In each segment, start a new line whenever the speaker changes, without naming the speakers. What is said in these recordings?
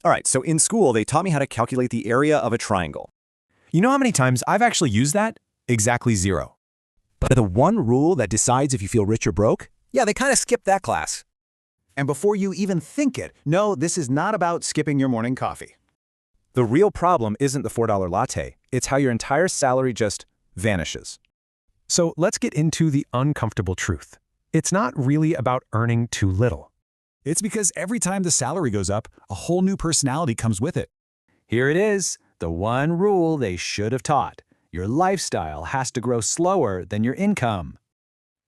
All right, so in school, they taught me how to calculate the area of a triangle.
You know how many times I've actually used that? Exactly 0.
But the one rule that decides if you feel rich or broke?
Yeah, they kind of skipped that class.
And before you even think it, no, this is not about skipping your morning coffee.
The real problem isn't the $4 latte. It's how your entire salary just vanishes. So let's get into the uncomfortable truth. It's not really about earning too little.
It's because every time the salary goes up, a whole new personality comes with it.
Here it is, the one rule they should have taught. Your lifestyle has to grow slower than your income.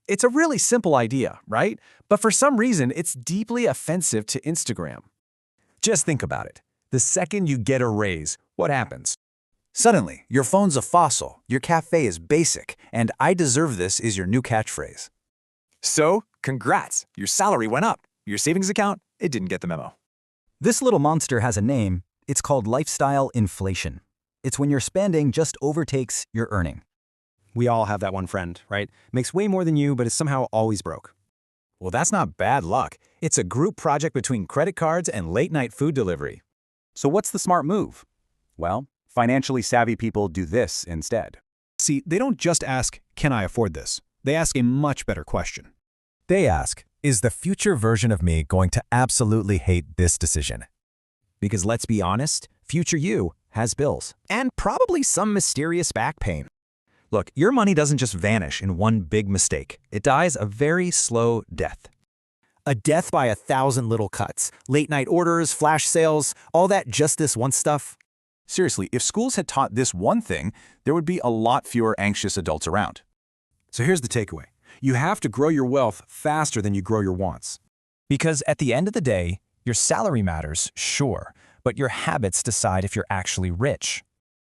It's a really simple idea, right? But for some reason, it's deeply offensive to Instagram. Just think about it. The second you get a raise, what happens?
Suddenly, your phone's a fossil, your cafe is basic, and "I deserve this" is your new catchphrase.
So, congrats, your salary went up. Your savings account, it didn't get the memo.
This little monster has a name. It's called lifestyle inflation. It's when your spending just overtakes your earning.
We all have that one friend, right? Makes way more than you, but is somehow always broke.
Well, that's not bad luck. It's a group project between credit cards and late-night food delivery.
So what's the smart move? Well, financially savvy people do this instead.
See, they don't just ask, "Can I afford this?" They ask a much better question.
They ask, is the future version of me going to absolutely hate this decision?
Because let's be honest, future you has bills. And probably some mysterious back pain.
Look, your money doesn't just vanish in one big mistake. It dies a very slow death. A death by 1,000 little cuts. Late-night orders, flash sales, all that just this one stuff.
Seriously, if schools had taught this one thing, there would be a lot fewer anxious adults around.
So here's the takeaway. You have to grow your wealth faster than you grow your wants.
Because at the end of the day, your salary matters, sure, but your habits decide if you're actually rich.